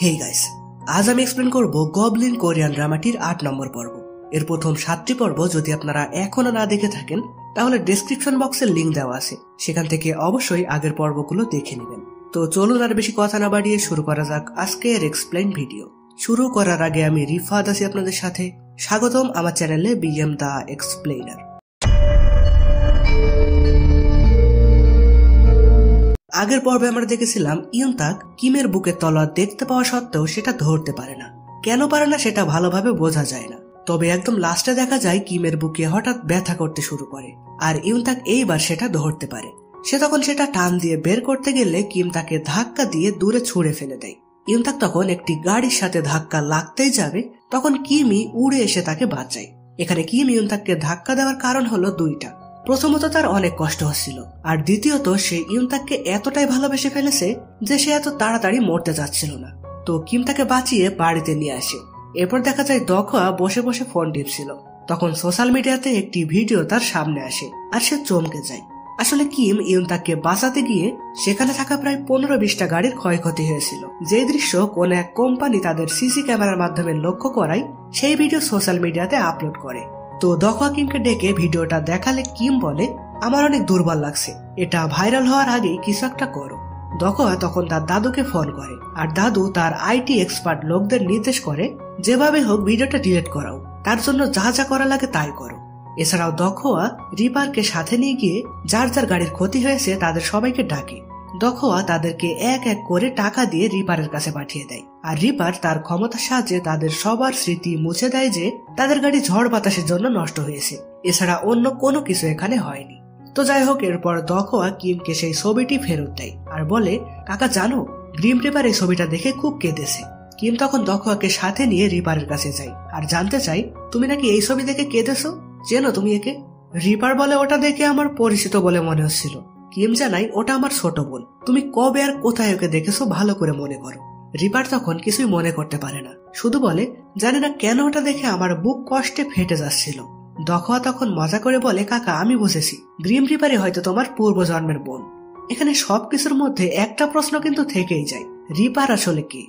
Hey guys, আজ আমি explain করব গবলিন কোরিয়ান ড্রামাটির ৮ নম্বর পর্ব। এর প্রথম ৭টি পর্ব যদি আপনারা এখনো না দেখে থাকেন তাহলে ডেসক্রিপশন বক্সে লিংক দেওয়া আছে, সেখান থেকে অবশ্যই আগের পর্বগুলো দেখে নেবেন। তো চলুন আর বেশি কথা না বাড়িয়ে শুরু করা যাক আজকের এক্সপ্লেইন ভিডিও। শুরু করার আগে আমি রিফাত আছি আপনাদের সাথে। স্বাগতম আমার চ্যানেলে বিএম দা এক্সপ্লেইনার। আগের পর্বে আমরা দেখেছিলাম ইউনতাক কিমের বুকে তলোয়ার দেখতে পাওয়া সত্ত্বেও সেটা ধরতে পারে না। কেন পারে না সেটা ভালোভাবে বোঝা যায় না, তবে একদম লাস্টে দেখা যায় কিমের বুকে হঠাৎ ব্যথা করতে শুরু করে আর ইউনতাক এইবার সেটা ধরতে পারে। সে তখন সেটা টান দিয়ে বের করতে গেলে কিম তাকে ধাক্কা দিয়ে দূরে ছুঁড়ে ফেলে দেয়। ইউনতাক তখন একটি গাড়ির সাথে ধাক্কা লাগতেই যাবে, তখন কিমই উড়ে এসে তাকে বাঁচায়। এখানে কিম ইউনতাককে ধাক্কা দেওয়ার কারণ হলো দুইটা। প্রথমত তার অনেক কষ্ট হচ্ছিল, আর দ্বিতীয়ত সে ইউনতাককে এতটাই ভালোবেসে ফেলেছে যে সে এত তাড়াতাড়ি মরতে যাচ্ছিল না। তো কিম তাকে বাঁচিয়ে বাড়িতে নিয়ে আসে। এরপর দেখা যায় দখোয়া বসে বসে ফোন টিপছিল। তখন সোশ্যাল মিডিয়াতে একটি ভিডিও তার সামনে আসে আর সে চমকে যায়। আসলে কিম ইউনতাককে বাঁচাতে গিয়ে সেখানে থাকা প্রায় 15-20টা গাড়ির ক্ষয়ক্ষতি হয়েছিল। যে দৃশ্য কোন এক কোম্পানি তাদের সিসি ক্যামেরার মাধ্যমে লক্ষ্য করায় সেই ভিডিও সোশ্যাল মিডিয়াতে আপলোড করে। তো দখোয়া কিমকে ডেকে ভিডিওটা দেখালে কিম বলে, আমার অনেক দুর্বল লাগছে, এটা ভাইরাল হওয়ার আগে কিছু একটা করো। দখোয়া তখন তার দাদুকে ফোন করে আর দাদু তার আইটি এক্সপার্ট লোকদের নির্দেশ করে যেভাবে হোক ভিডিওটা ডিলিট করাও, তার জন্য যা যা করা লাগে তাই করো। এছাড়াও দখোয়া রিপারকে সাথে নিয়ে গিয়ে যার যার গাড়ির ক্ষতি হয়েছে তাদের সবাইকে ডাকে। দখোয়া তাদেরকে এক এক করে টাকা দিয়ে রিপারের কাছে পাঠিয়ে দেয়, আর রিপার তার ক্ষমতার সাহায্যে তাদের সবার স্মৃতি মুছে দেয় যে তাদের গাড়ি ঝড় বাতাসের জন্য নষ্ট হয়েছে, এছাড়া অন্য কোনো কিছু এখানে হয়নি। তো যাই হোক, এরপর দখোয়া কিমকে সেই ছবিটি ফেরত দেয় আর বলে, কাকা জানো, গ্রিম রিপার এই ছবিটা দেখে খুব কেঁদেছে। কিম তখন দখোয়াকে সাথে নিয়ে রিপারের কাছে যায় আর জানতে চাই, তুমি নাকি এই ছবি দেখে কেঁদেছো, চেনো তুমি একে? রিপার বলে, ওটা দেখে আমার পরিচিত বলে মনে হচ্ছিল। কিম জানাই, ওটা আমার ছোট বোন, তুমি কবে আর কোথায় ওকে দেখেছো ভালো করে মনে করো। রিপার তখন কিছুই মনে করতে পারে না, শুধু বলে, জানি না কেন ওটা দেখে আমার বুক কষ্টে ফেটে যাচ্ছিল। দখোয়া তখন মজা করে বলে, কাকা আমি বুঝেছি, গ্রিম রিপারই হয়তো তোমার পূর্বজন্মের বোন। এখানে সবকিছুর মধ্যে একটা প্রশ্ন কিন্তু থেকেই যায়, রিপার আসলে কে?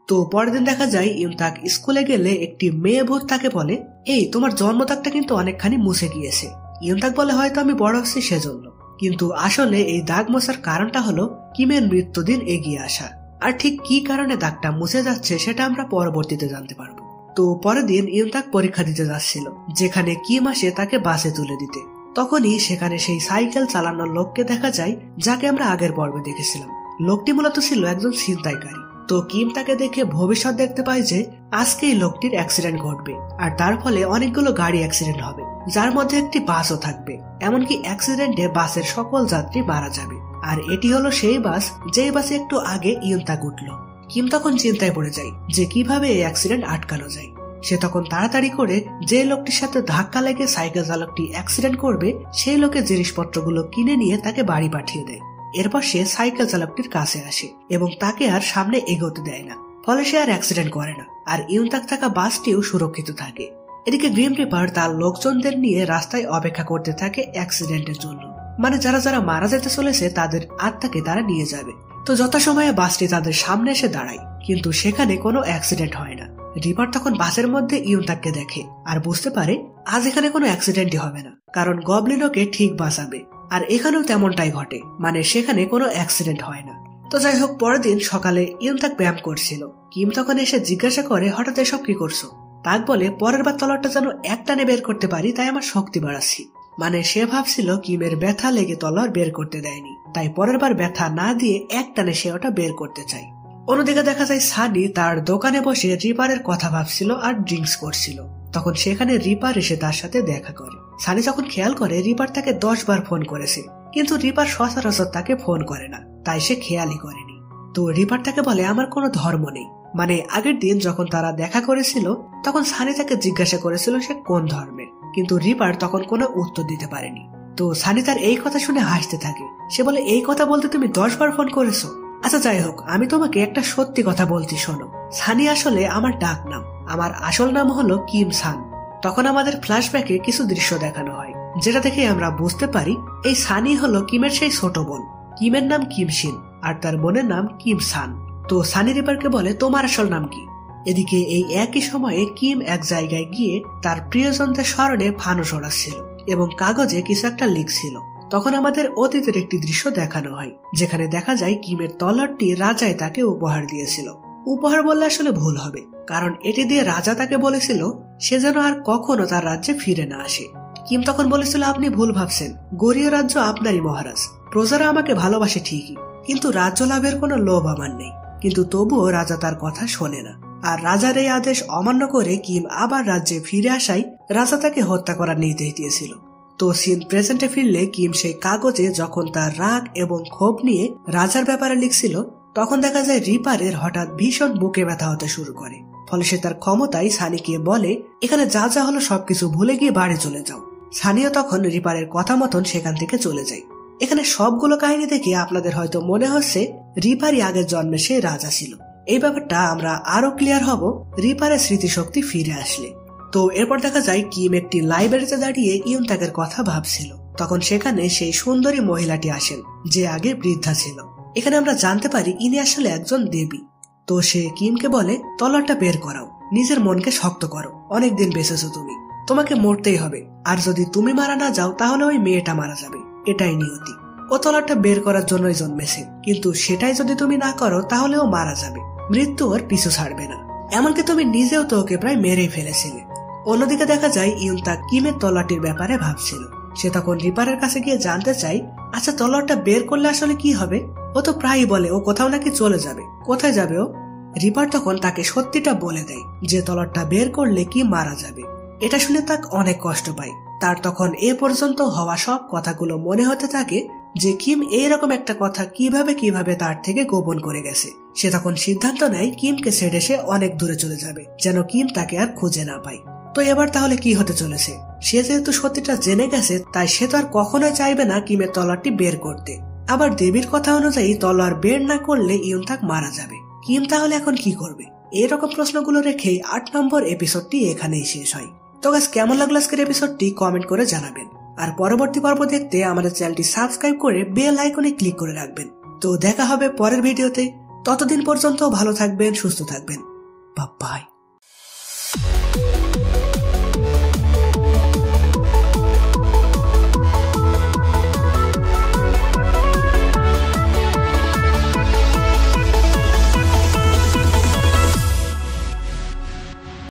তো পরের দিন দেখা যায় ইউনতাক স্কুলে গেলে একটি মেয়ে ভূত তাকে বলে, এই তোমার জন্মদাগটা কিন্তু অনেকখানি মুছে গিয়েছে। ইউনতাক বলে, হয়তো আমি বড় হচ্ছি সেজন্য, কিন্তু আসলে এই দাগ মোছার কারণটা হলো কিমের মৃত্যুদিন এগিয়ে আসা। আর ঠিক কি কারণে দাগটা মুছে যাচ্ছে সেটা আমরা পরবর্তীতে জানতে পারবো। তো পরের দিন ইউনতাক পরীক্ষা দিতে যাচ্ছিল, যেখানে কিম আসে তাকে বাসে তুলে দিতে। তখনই সেখানে সেই সাইকেল চালানোর লোককে দেখা যায় যাকে আমরা আগের পর্বে দেখেছিলাম। লোকটি মূলত ছিল একজন ছিনতাইকারী। তো কিম তাকে দেখে ভবিষ্যৎ দেখতে পায় যে আজকে এই লোকটির অ্যাক্সিডেন্ট ঘটবে আর তার ফলে অনেকগুলো গাড়ি অ্যাক্সিডেন্ট হবে, যার মধ্যে একটি বাসও থাকবে। এমনকি অ্যাক্সিডেন্টে বাসের সকল যাত্রী মারা যাবে। আর এটি হলো সেই বাস যেই বাসে একটু আগে ইউনতাক উঠল। কিম তখন চিন্তায় পড়ে যায় যে কিভাবে এই অ্যাক্সিডেন্ট আটকানো যায়। সে তখন তাড়াতাড়ি করে যে লোকটির সাথে ধাক্কা লেগে সাইকেল চালকটি অ্যাক্সিডেন্ট করবে সেই লোকের জিনিসপত্রগুলো কিনে নিয়ে তাকে বাড়ি পাঠিয়ে দেয়। এরপর সে সাইকেল চালকটির কাছে আসে এবং তাকে আর সামনে এগোতে দেয় না, ফলে সে আর অ্যাক্সিডেন্ট করে না, আর ইউনতাক থাকা বাসটিও সুরক্ষিত থাকে। এদিকে গ্রিম রিপার তার লোকজনদের নিয়ে রাস্তায় অপেক্ষা করতে থাকে অ্যাক্সিডেন্টের জন্য, মানে যারা যারা মারা যেতে চলেছে তাদের আত্মাকে তারা নিয়ে যাবে। তো যথাসময়ে বাসটি তাদের সামনে এসে দাঁড়ায়, কিন্তু সেখানে কোনো অ্যাক্সিডেন্ট হয় না। রিপার তখন বাসের মধ্যে ইউনতাককে দেখে আর বুঝতে পারে আজ এখানে কোনো অ্যাক্সিডেন্টই হবে না, কারণ গবলিন ওকে ঠিক বাঁচাবে। আর এখানেও তেমনটাই ঘটে, মানে সেখানে কোনো অ্যাক্সিডেন্ট হয় না। তো যাই হোক, পরের দিন সকালে ইউনতাক ব্যায়াম করছিল। কিম তখন এসে জিজ্ঞাসা করে, হঠাৎ এসব কি করছো? তাক বলে, পরের বার তলোয়ারটা যেন একটানে বের করতে পারি তাই আমার শক্তি বাড়াচ্ছি। মানে সে ভাবছিল কিমের ব্যথা লেগে তলোয়ার বের করতে দেয়নি, তাই পরের বার ব্যথা না দিয়ে একটানে সে ওটা বের করতে চায়। অন্যদিকে দেখা যায় সানি তার দোকানে বসে রিপারের কথা ভাবছিল আর ড্রিঙ্কস করছিল। তখন সেখানে রিপার এসে তার সাথে দেখা করে। সানি যখন খেয়াল করে রিপার তাকে 10 বার ফোন করেছে, কিন্তু রিপার সচরাচর তাকে ফোন করে না, তাই সে খেয়ালই করেনি। তো রিপার তাকে বলে, আমার কোনো ধর্ম নেই। মানে আগের দিন যখন তারা দেখা করেছিল তখন সানি তাকে জিজ্ঞাসা করেছিল সে কোন ধর্মের, কিন্তু রিপার তখন কোনো উত্তর দিতে পারেনি। তো সানি তার এই কথা শুনে হাসতে থাকে। সে বলে, এই কথা বলতে তুমি 10 বার ফোন করেছো? আচ্ছা যাই হোক, আমি তোমাকে একটা সত্যি কথা বলছি শোনো, সানি আসলে আমার ডাক নাম, আমার আসল নাম হলো কিম সান। তখন আমাদের ফ্ল্যাশব্যাকে কিছু দৃশ্য দেখানো হয়, যেটা দেখে আমরা বুঝতে পারি এই সানি হলো কিমের সেই ছোট বোন। কিমের নাম কিম শিন আর তার বোনের নাম কিম সান। তো সানি রিপারকে বলে তোমার আসল নাম কি। এদিকে এই একই সময়ে কিম এক জায়গায় গিয়ে তার প্রিয়জনদের স্মরণে ফানুস ওড়াচ্ছিল এবং কাগজে কিছু একটা লিখছিল। তখন আমাদের অতীতের একটি দৃশ্য দেখানো হয়, যেখানে দেখা যায় কিমের তলোয়ারটি রাজাই তাকে উপহার দিয়েছিল। উপহার বললে আসলে ভুল হবে, কারণ এটি দিয়ে রাজা তাকে বলেছিল সে যেন আর কখনো তার রাজ্যে ফিরে না আসে। কিম তখন বলেছিল, আপনি ভুল ভাবছেন, গরীয় রাজ্য আপনারই মহারাজ, প্রজারা আমাকে ভালোবাসে ঠিকই, কিন্তু রাজ্য লাভের কোনো লোভ আমার নেই। কিন্তু তবুও রাজা তার কথা শোনে না, আর রাজার এই আদেশ অমান্য করে কিম আবার রাজ্যে ফিরে আসায় রাজা তাকে হত্যা করার নির্দেশ দিয়েছিল। তো সিন প্রেজেন্টে ফিরলে কিম সেই কাগজে যখন তার রাগ এবং ক্ষোভ নিয়ে রাজার ব্যাপারে লিখছিল, তখন দেখা যায় রিপারের হঠাৎ ভীষণ বুকে ব্যথা হতে শুরু করে। ফলে সে তার ক্ষমতায় সানিকে বলে এখানে যা যা হলো সবকিছু ভুলে গিয়ে বাড়ি চলে যাও। সানিও তখন রিপারের কথা মতন সেখান থেকে চলে যায়। এখানে সবগুলো কাহিনী দেখে আপনাদের হয়তো মনে হচ্ছে রিপারই আগের জন্মে সে রাজা ছিল। এই ব্যাপারটা আমরা আরো ক্লিয়ার হব রিপারের স্মৃতিশক্তি ফিরে আসলে। তো এরপর দেখা যায় কিম একটি লাইব্রেরিতে দাঁড়িয়ে ইউনতাকের কথা ভাবছিল। তখন সেখানে সেই সুন্দরী মহিলাটি আসেন যে আগে বৃদ্ধা ছিল। এখানে আমরা জানতে পারি ইনি আসলে একজন দেবী। তো সে কিমকে বলে তলোয়ারটা বের করাও, নিজের মনকে শক্ত করো, অনেকদিন বেঁচেছো তুমি, তোমাকে মরতেই হবে, আর যদি তুমি মারা না যাও তাহলে ওই মেয়েটা মারা যাবে, এটাই নিয়তি। ও তলোয়ারটা বের করার জন্যই জন্মেছে, কিন্তু সেটাই যদি তুমি না করো তাহলে ও মারা যাবে, মৃত্যু ওর পিছু ছাড়বে না, এমনকি তুমি নিজেও তো ওকে প্রায় মেরেই ফেলেছিলে। অন্যদিকে দেখা যায় ইউনতাক কিমের তলোয়ারটির ব্যাপারে ভাবছিল। সে তখন রিপারের কাছে গিয়ে জানতে চাই, আচ্ছা তলোয়ারটা বের করলে আসলে কি হবে? ও তো প্রায়ই বলে ও কোথাও নাকি চলে যাবে, কোথায় যাবে ও? রিপার তখন তাকে সত্যিটা বলে দেয় যে তলোয়ারটা বের করলে কি মারা যাবে। এটা শুনে তাক অনেক কষ্ট পায়। তার তখন এ পর্যন্ত হওয়া সব কথাগুলো মনে হতে থাকে যে কিম এইরকম একটা কথা কিভাবে তার থেকে গোপন করে গেছে। সে তখন সিদ্ধান্ত নেয় কিমকে ছেড়ে সে অনেক দূরে চলে যাবে, যেন কিম তাকে আর খুঁজে না পায়। তো এবার তাহলে কি হতে চলেছে? সে যেহেতু সত্যিটা জেনে গেছে, তাই সে তো আর কখনোই চাইবে না কিমের তলোয়ারটি বের করতে। আবার দেবীর কথা অনুযায়ী তলোয়ার বের না করলে ইউনতাক মারা যাবে। কিম তাহলে এখন কি করবে? এরকম প্রশ্নগুলো রেখেই 8 নম্বর এপিসোডটি এখানেই শেষ হয়। তো গাইস, কেমন লাগলো আজকের এপিসোডটি কমেন্ট করে জানাবেন, আর পরবর্তী পর্ব দেখতে আমাদের চ্যানেলটি সাবস্ক্রাইব করে বেল আইকনে ক্লিক করে রাখবেন। তো দেখা হবে পরের ভিডিওতে, ততদিন পর্যন্ত ভালো থাকবেন, সুস্থ থাকবেন, বাই বাই।